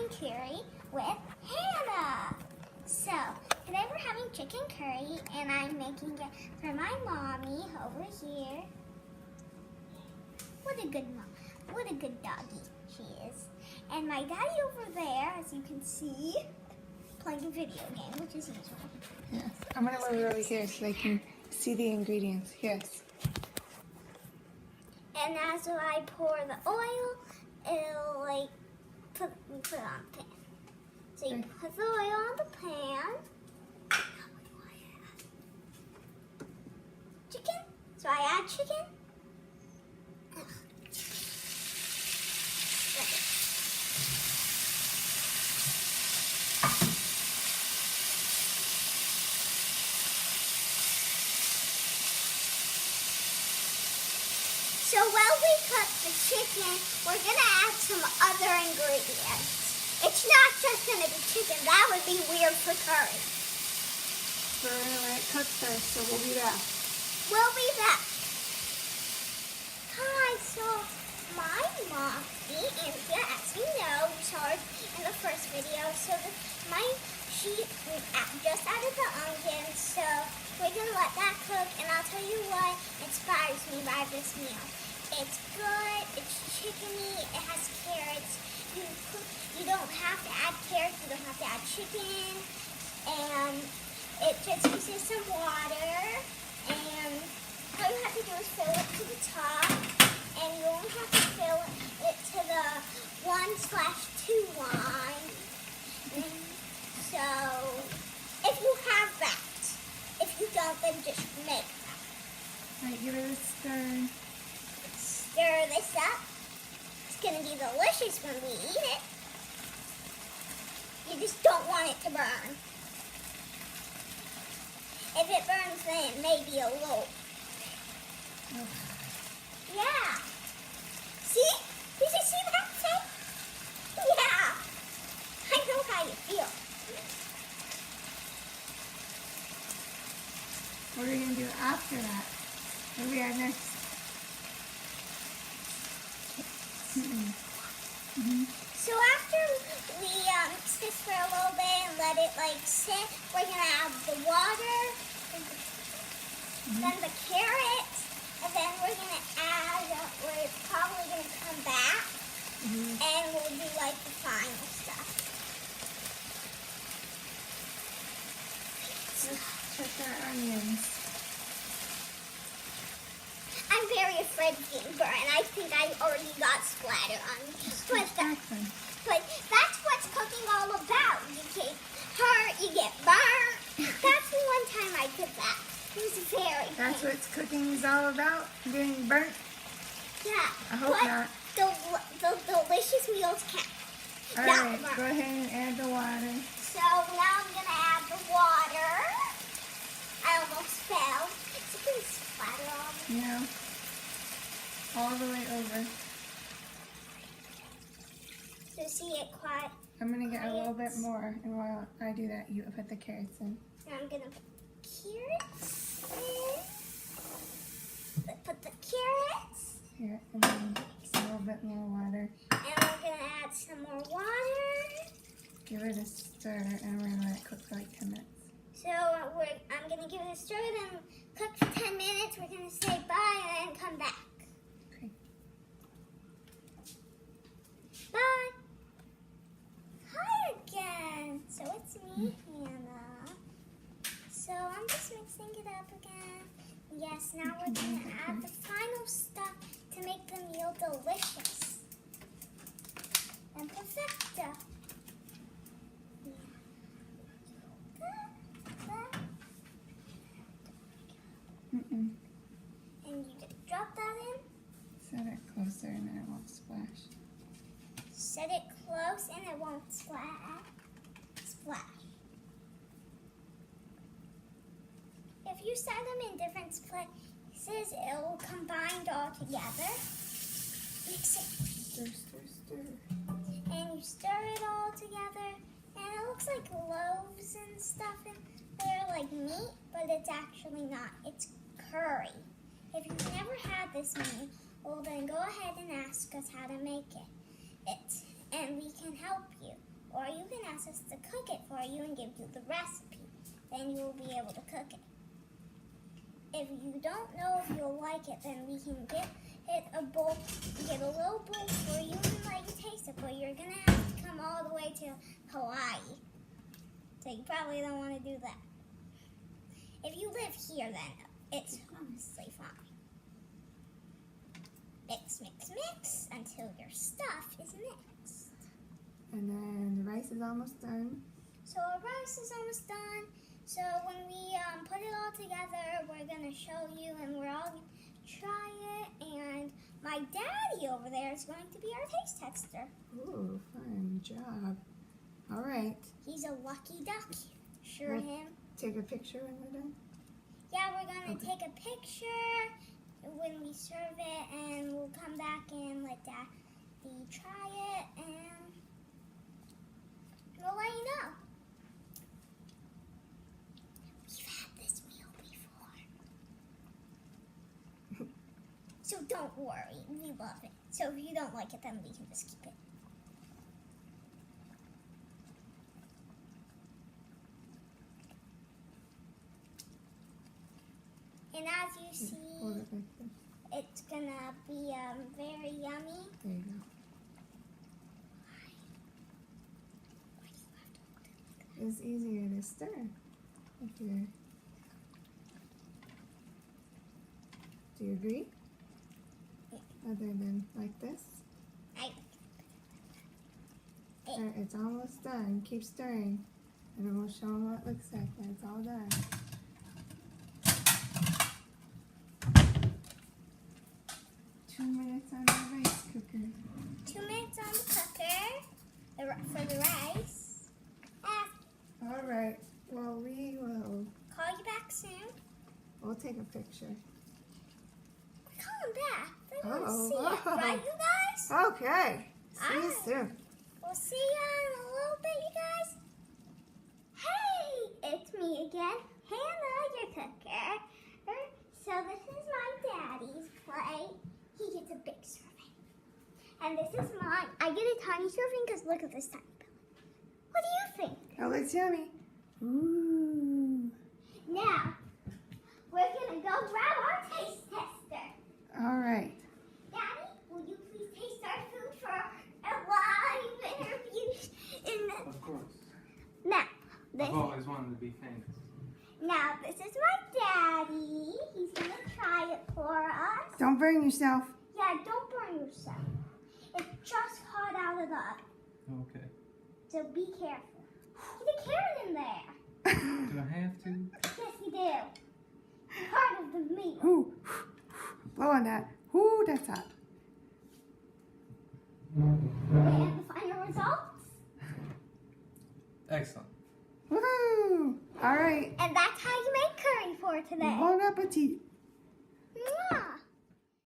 curry with Hannah. So, today we're having chicken curry and I'm making it for my mommy over here. What a good mom. What a good doggy she is. And my daddy over there, as you can see, playing a video game, which is usual. Yes, I'm going to move it over here so they can see the ingredients. Yes. And as I pour the oil, it'll like put it on the pan. So you put the oil on the pan. What do I add? Chicken. So I add chicken. So while we cook the chicken, we're going to add some other ingredients. It's not just going to be chicken. That would be weird for curry. We're going to let it cook first, so we'll be back. We'll be back. Hi, so my mom, Andrea, as you know, we saw her in the first video. So she just added the onion, so we're going to let that cook. And I'll tell you what inspires me by this meal. It's good, it's chickeny, it has carrots. You don't have to add carrots, you don't have to add chicken. And it just uses some water. And all you have to do is fill it to the top. And you only have to fill it to the 1/2 line. So, if you have that. If you don't, then just make that. All right, give it a stir. Stir this up. It's going to be delicious when we eat it. You just don't want it to burn. If it burns, then it may be a little. Yeah. See? Did you see that thing? Yeah. I know how you feel. What are we going to do after that? What do we add next? So after we mix this for a little bit and let it sit, we're going to add the water, then the carrots, and then we're going to add, we're probably going to come back, and we'll do the final stuff. Check our onions. I'm very afraid of getting burned. I think I already got splatter on me. But that's what's cooking all about. You get hurt, you get burnt. That's the one time I did that. It was very That's what cooking is all about? Getting burnt? Yeah. I hope not. The delicious meals count. Alright, go ahead and add the water. So now I'm going to add the water. I almost fell. It's going to splatter on me. Yeah. All the way over. So see it quiet. I'm going to get a little bit more, and while I do that, you put the carrots in. Now I'm going to put carrots in. Put the carrots. Here, and then a little bit more water. And we're going to add some more water. Give it a stir, and we're going to let it cook for 10 minutes. So I'm going to give it a stir, then cook for 10 minutes. We're going to say bye and then come back. Okay. Bye. Hi again. So it's me, Hannah. So I'm just mixing it up again. Yes, now we're going to add the final stuff to make the meal delicious and perfecto. And you just drop that in. Set it closer and then it won't splash. Set it close and it won't splash. If you set them in different places, it will combine all together. Mix it. Stir, stir, stir. And you stir it all together. And it looks like loaves and stuff in there, like meat, but it's actually not. It's curry. If you've never had this meal, well then go ahead and ask us how to make it. And we can help you. ask us to cook it for you and give you the recipe. Then you will be able to cook it. If you don't know if you'll like it, then we can get a little bowl for you and let you taste it. But you're gonna have to come all the way to Hawaii, so you probably don't want to do that. If you live here, then it's honestly fine. Mix, mix, mix until your stuff is mixed. And then the rice is almost done. So our rice is almost done. So when we put it all together, we're gonna show you, and we're all gonna try it. And my daddy over there is going to be our taste tester. Ooh, fun job. All right. He's a lucky duck. Sure Well, him. Take a picture when we're done. Yeah, we're gonna Okay. take a picture when we serve it, and we'll come back and let Daddy try it, and we'll let you know. We've had this meal before. So don't worry, we love it. So if you don't like it, then we can just keep it. And as you see, Hold it like this. it's gonna be very yummy. There you go. Why do you have to hold it like that? It's easier to stir. If you're... Do you agree? Yeah. Other than like this? It's almost done. Keep stirring. And then we'll show them what it looks like when it's all done. Two minutes on the rice cooker. 2 minutes on the cooker for the rice. All right. Well, we will. Call you back soon. We'll take a picture. We're calling back. They want to Oh, see it, oh. right, you guys? Okay. See you Alright. soon. We'll see you in a little bit, you guys. Hey, it's me again, Hannah, your cooker. So this is my daddy's plate. He gets a big serving. And this is mine. I get a tiny serving because look at this tiny belly. What do you think? Oh, looks yummy. Ooh. Now, we're going to go grab our taste tester. All right. Daddy, will you please taste our food for a live interview? Of course. Now, this, I've always wanted to be famous. now, this is my daddy. He's going to try it for us. Don't burn yourself. Yeah, don't burn yourself. It's just hot out of the oven, Okay. so be careful. Get a carrot in there. Do I have to? Yes, you do. Part of the meat. Ooh. Blow on that. Ooh, that's hot. And the final results. Excellent. Woohoo! All right. And that's how you make curry for today. Bon appetit. Mwah.